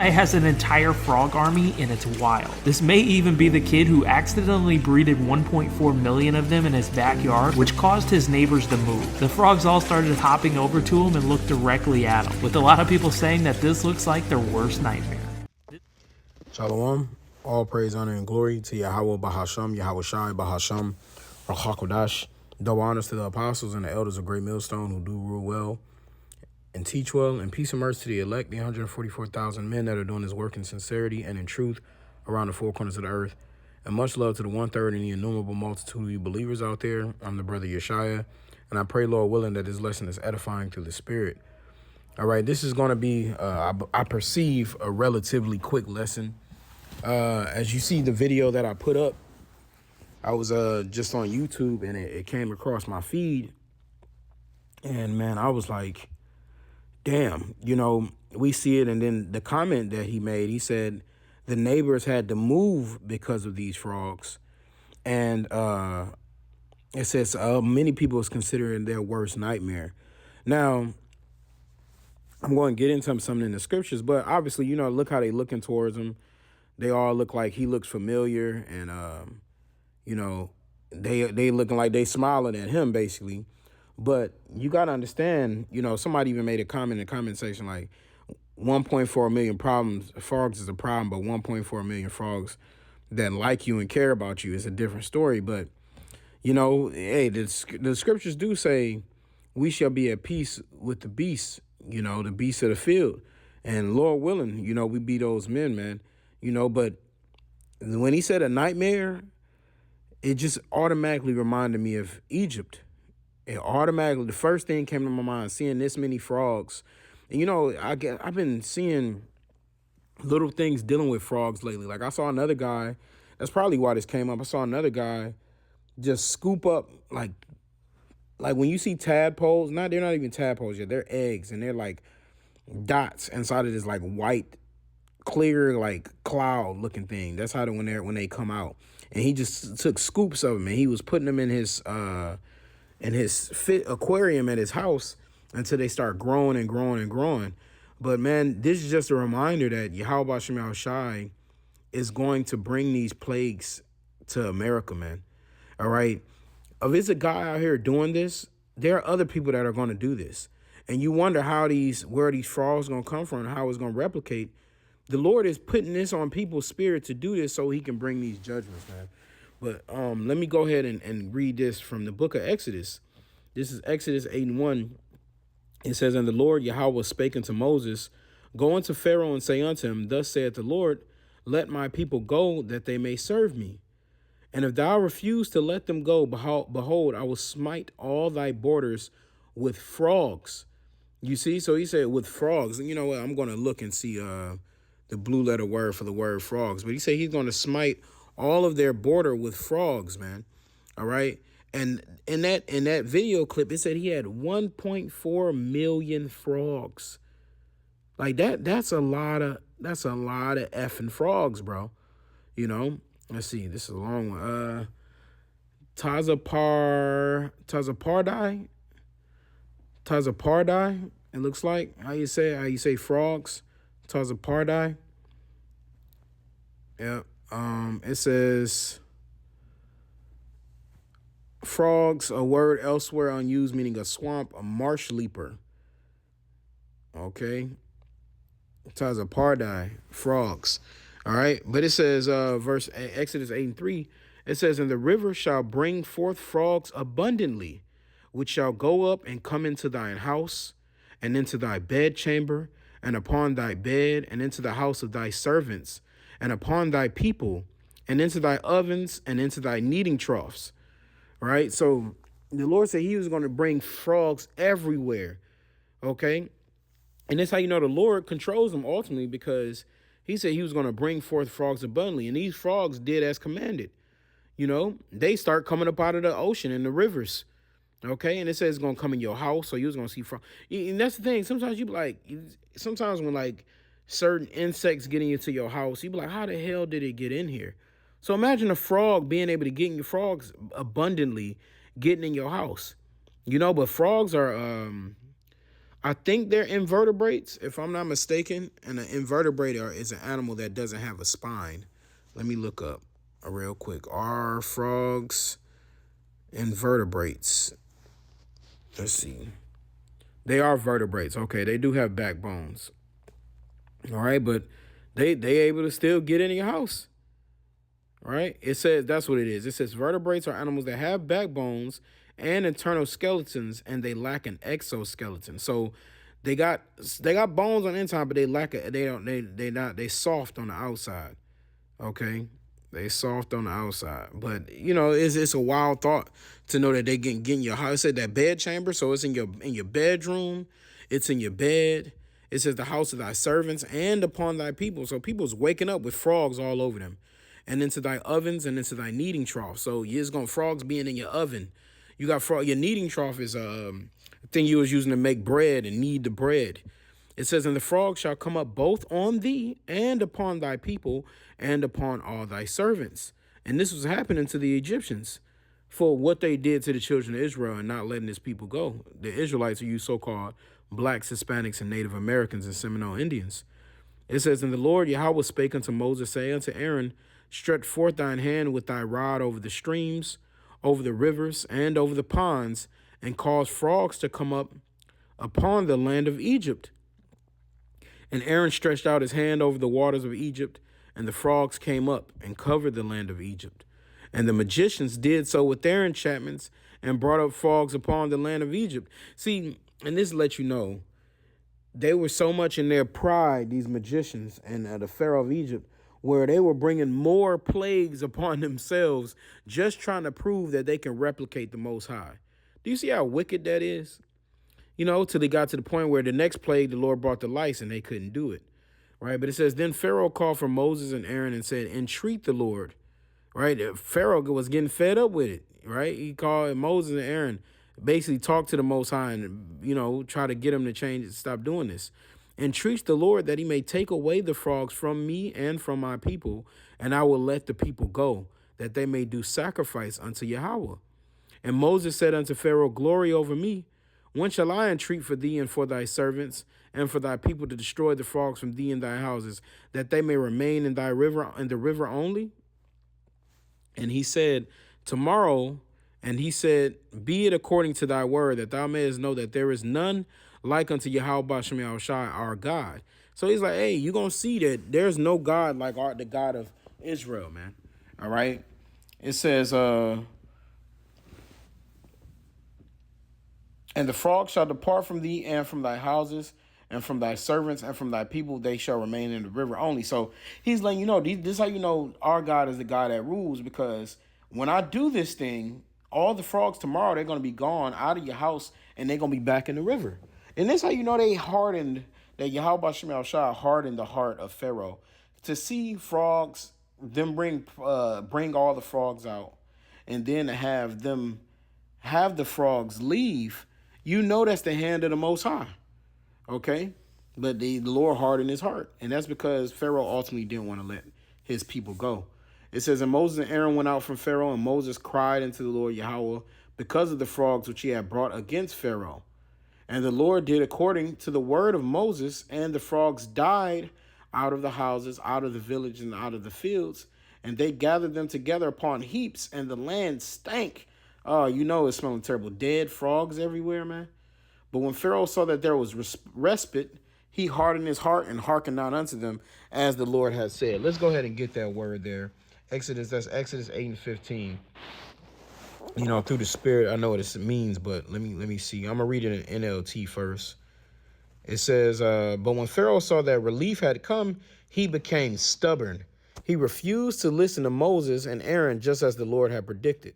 It has an entire frog army and it's wild. This may even be the kid who accidentally breeded 1.4 million of them in his backyard, which caused his neighbors to move. The frogs all started hopping over to him and looked directly at him, with a lot of people saying that this looks like their worst nightmare. Shalom. All praise, honor, and glory to Yahweh Bahasham, Yahweh Shai Bahasham, Rachakodash. Double honors to the apostles and the elders of Great Millstone who do rule well and teach well, and peace and mercy to the elect, the 144,000 men that are doing this work in sincerity and in truth around the four corners of the earth. And much love to the 1/3 and the innumerable multitude of you believers out there. I'm the brother Yeshaya, and I pray, Lord willing, that this lesson is edifying through the Spirit. All right, this is going to be, I perceive, a relatively quick lesson. As you see the video that I put up, I was just on YouTube, and it came across my feed. And, man, I was like, damn, we see it. And then the comment that he made, he said the neighbors had to move because of these frogs. And it says many people is considering their worst nightmare. Now, I'm going to get into something in the scriptures, but obviously, look how they looking towards him. They all look like he looks familiar, and, they looking like they smiling at him, basically. But you got to understand, somebody even made a comment in the comment section like 1.4 million frogs is a problem, but 1.4 million frogs that like you and care about you is a different story. But, hey, the scriptures do say we shall be at peace with the beasts, the beasts of the field. And Lord willing, we be those men, man. But when he said a nightmare, it just automatically reminded me of Egypt. It automatically, the first thing came to my mind, seeing this many frogs. And, I've been seeing little things dealing with frogs lately. Like I saw another guy, that's probably why this came up. I saw another guy just scoop up, like when you see tadpoles, they're not even tadpoles yet, they're eggs, and they're like dots inside of this like white, clear, like cloud looking thing. That's how when they come out. And he just took scoops of them, and he was putting them in his fit aquarium at his house until they start growing and growing and growing. But man, this is just a reminder that Yahweh Shem Shai is going to bring these plagues to America, man. All right. If it's a guy out here doing this, there are other people that are going to do this. And you wonder where these frogs are going to come from and how it's going to replicate. The Lord is putting this on people's spirit to do this so he can bring these judgments, man. But let me go ahead and read this from the book of Exodus. This is Exodus 8:1. It says, "And the Lord Yahweh spake unto Moses, Go unto Pharaoh and say unto him, Thus saith the Lord, Let my people go, that they may serve me. And if thou refuse to let them go, behold, I will smite all thy borders with frogs." You see? So he said with frogs. And you know what? I'm going to look and see the blue letter word for the word frogs. But he said he's going to smite all of their border with frogs, man. All right. And in that video clip, it said he had 1.4 million frogs. Like that's a lot of effing frogs, bro. Let's see. This is a long one. Tazapardai. It looks like how you say frogs. Tazapardai. Yep. It says frogs, a word elsewhere unused, meaning a swamp, a marsh leaper. Okay. Tazapardai, frogs. All right. But it says, verse Exodus 8:3, it says, "And the river shall bring forth frogs abundantly, which shall go up and come into thine house, and into thy bedchamber, and upon thy bed, and into the house of thy servants, and upon thy people, and into thy ovens, and into thy kneading troughs." Right? So the Lord said he was going to bring frogs everywhere. Okay? And that's how you know the Lord controls them ultimately, because he said he was going to bring forth frogs abundantly. And these frogs did as commanded. They start coming up out of the ocean and the rivers. Okay, and it says it's gonna come in your house, so you was gonna see frogs. And that's the thing. Sometimes you be like, sometimes when like certain insects get into your house, you be like, how the hell did it get in here? So imagine a frog being able to get in your frogs abundantly, getting in your house. But frogs are I think they're invertebrates, if I'm not mistaken. And an invertebrate is an animal that doesn't have a spine. Let me look up real quick. Are frogs invertebrates? Let's see. They are vertebrates. Okay, they do have backbones. All right, but they able to still get in your house. All right, it says that's what it is. It says vertebrates are animals that have backbones and internal skeletons, and they lack an exoskeleton. So they got bones on the inside, but they soft on the outside. Okay, they soft on the outside, but it's a wild thought to know that they get in your house. It said that bed chamber, so it's in your bedroom, it's in your bed. It says the house of thy servants and upon thy people. So people's waking up with frogs all over them, and into thy ovens and into thy kneading trough. So you're just gonna frogs being in your oven. You got your kneading trough is a thing you was using to make bread and knead the bread. It says, and the frog shall come up both on thee and upon thy people and upon all thy servants. And this was happening to the Egyptians for what they did to the children of Israel and not letting his people go. The Israelites are you so-called blacks, Hispanics, and Native Americans and Seminole Indians. It says, and the Lord Yahweh spake unto Moses, say unto Aaron, stretch forth thine hand with thy rod over the streams, over the rivers, and over the ponds, and cause frogs to come up upon the land of Egypt. And Aaron stretched out his hand over the waters of Egypt, and the frogs came up and covered the land of Egypt. And the magicians did so with their enchantments and brought up frogs upon the land of Egypt. See, and this lets you know, they were so much in their pride, these magicians and the Pharaoh of Egypt, where they were bringing more plagues upon themselves, just trying to prove that they can replicate the Most High. Do you see how wicked that is? Till they got to the point where the next plague, the Lord brought the lice and they couldn't do it. Right. But it says, then Pharaoh called for Moses and Aaron and said, entreat the Lord. Right. Pharaoh was getting fed up with it. Right. He called Moses and Aaron, basically talk to the Most High and, try to get him to change and stop doing this. Entreat the Lord that he may take away the frogs from me and from my people, and I will let the people go, that they may do sacrifice unto Yahweh. And Moses said unto Pharaoh, glory over me. When shall I entreat for thee and for thy servants and for thy people to destroy the frogs from thee and thy houses, that they may remain in the river only? And he said, tomorrow. And he said, be it according to thy word, that thou mayest know that there is none like unto Yahweh Bashem Yahushai, our God. So he's like, hey, you're going to see that there's no God like the God of Israel, man. All right. It says, and the frog shall depart from thee and from thy houses and from thy servants and from thy people, they shall remain in the river only. So he's letting you know, this is how you know our God is the God that rules, because when I do this thing, all the frogs tomorrow, they're going to be gone out of your house and they're going to be back in the river. And this how you know they hardened, that Yahweh Shemel Shah hardened the heart of Pharaoh to see frogs, them bring all the frogs out, and then to have the frogs leave. That's the hand of the Most High. Okay. But the Lord hardened his heart. And that's because Pharaoh ultimately didn't want to let his people go. It says, and Moses and Aaron went out from Pharaoh, and Moses cried unto the Lord Yahweh because of the frogs which he had brought against Pharaoh. And the Lord did according to the word of Moses, and the frogs died out of the houses, out of the village, and out of the fields. And they gathered them together upon heaps, and the land stank. Oh, it's smelling terrible. Dead frogs everywhere, man. But when Pharaoh saw that there was respite, he hardened his heart and hearkened not unto them, as the Lord had said. Let's go ahead and get that word there. That's Exodus 8:15. Through the Spirit, I know what it means, but let me see. I'm gonna read it in NLT first. It says, but when Pharaoh saw that relief had come, he became stubborn. He refused to listen to Moses and Aaron, just as the Lord had predicted.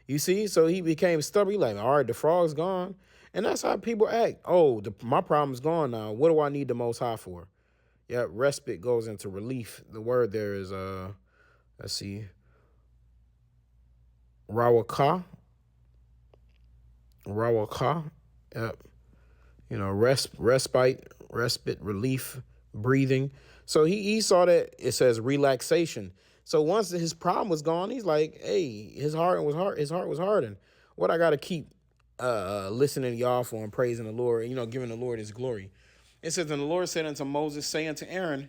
You see, so he became stubborn. He like, all right, the frog's gone. And that's how people act. Oh, my problem's gone now. What do I need the Most High for? Yeah, respite goes into relief. The word there is, let's see, Rawaka. Yep. Respite, relief, breathing. So he saw that it says relaxation. So once his problem was gone, he's like, hey, his heart was hardened. What I got to keep listening to y'all for and praising the Lord, giving the Lord his glory. It says, and the Lord said unto Moses, say unto Aaron,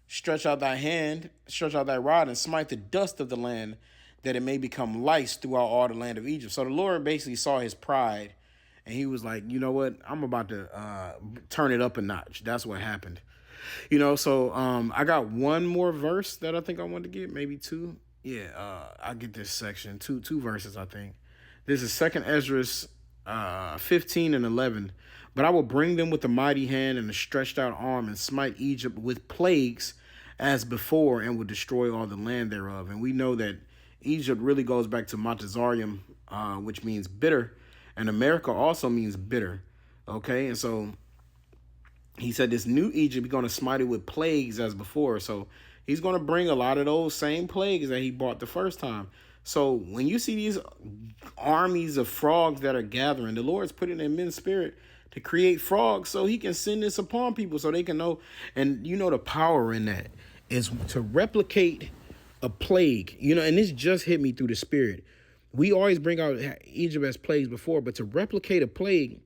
stretch out thy hand, stretch out thy rod, and smite the dust of the land, that it may become lice throughout all the land of Egypt. So the Lord basically saw his pride, and he was like, you know what? I'm about to turn it up a notch. That's what happened. So I got one more verse that I think I want to get, maybe two. Yeah, I'll get this section, two verses, I think. This is 2nd Ezra 15 and 11. But I will bring them with a mighty hand and a stretched out arm and smite Egypt with plagues as before and will destroy all the land thereof. And we know that Egypt really goes back to Montezarium, which means bitter. And America also means bitter. Okay, and so he said this new Egypt, he's going to smite it with plagues as before. So he's going to bring a lot of those same plagues that he brought the first time. So when you see these armies of frogs that are gathering, the Lord's putting in men's spirit to create frogs so he can send this upon people so they can know. And the power in that is to replicate a plague, and this just hit me through the spirit. We always bring out Egypt as plagues before, but to replicate a plague,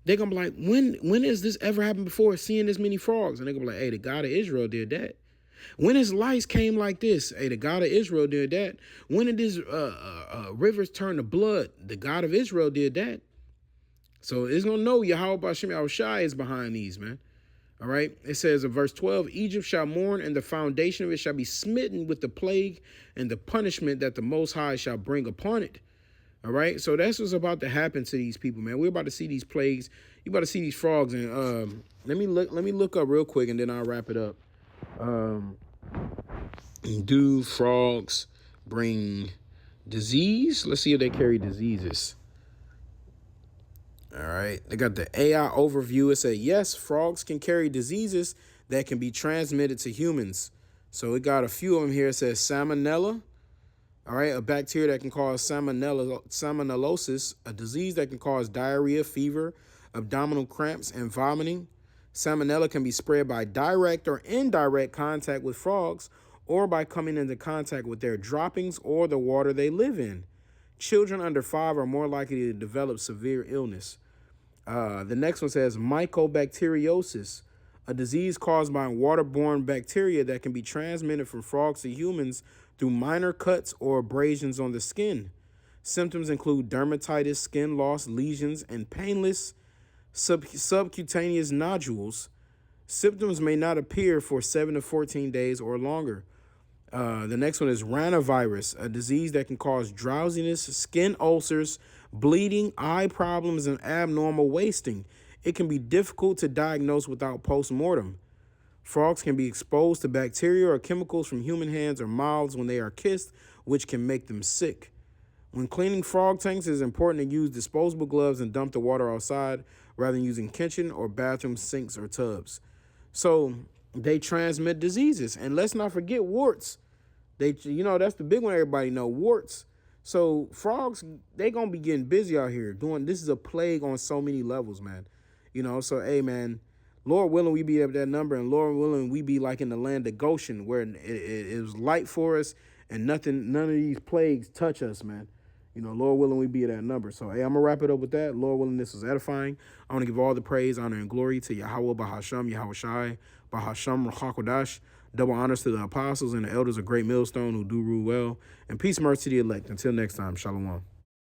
they're going to be like, when has this ever happened before, seeing this many frogs? And they're going to be like, hey, the God of Israel did that. When his lice came like this, hey, the God of Israel did that. When did these rivers turn to blood? The God of Israel did that. So it's going to know Yahweh B'Shem Yahushai is behind these, man. All right. It says in verse 12, Egypt shall mourn, and the foundation of it shall be smitten with the plague and the punishment that the Most High shall bring upon it. All right. So that's what's about to happen to these people, man. We're about to see these plagues. You're about to see these frogs. And let me look up real quick, and then I'll wrap it up. Do frogs bring disease? Let's see if they carry diseases. All right. They got the AI overview. It said, yes, frogs can carry diseases that can be transmitted to humans. So it got a few of them here. It says salmonella. All right. A bacteria that can cause salmonellosis, a disease that can cause diarrhea, fever, abdominal cramps, and vomiting. Salmonella can be spread by direct or indirect contact with frogs or by coming into contact with their droppings or the water they live in. Children under 5 are more likely to develop severe illness. The next one says mycobacteriosis, a disease caused by waterborne bacteria that can be transmitted from frogs to humans through minor cuts or abrasions on the skin. Symptoms include dermatitis, skin loss, lesions, and painless subcutaneous nodules. Symptoms may not appear for 7 to 14 days or longer. The next one is rhinovirus, a disease that can cause drowsiness, skin ulcers, bleeding, eye problems, and abnormal wasting. It can be difficult to diagnose without post-mortem. Frogs can be exposed to bacteria or chemicals from human hands or mouths when they are kissed, which can make them sick. When cleaning frog tanks, it is important to use disposable gloves and dump the water outside rather than using kitchen or bathroom sinks or tubs. So they transmit diseases. And let's not forget warts. That's the big one everybody know, warts. So frogs, they going to be getting busy out here this is a plague on so many levels, man. So, hey, man, Lord willing, we be at that number, and Lord willing, we be like in the land of Goshen where it was light for us and none of these plagues touch us, man. Lord willing, we be at that number. So, hey, I'm going to wrap it up with that. Lord willing, this was edifying. I want to give all the praise, honor, and glory to Yahweh Bahasham, Yahushai, Bahasham, Rachakodash. Double honors to the apostles and the elders of Great Millstone who do rule well. And peace and mercy to the elect. Until next time, Shalom.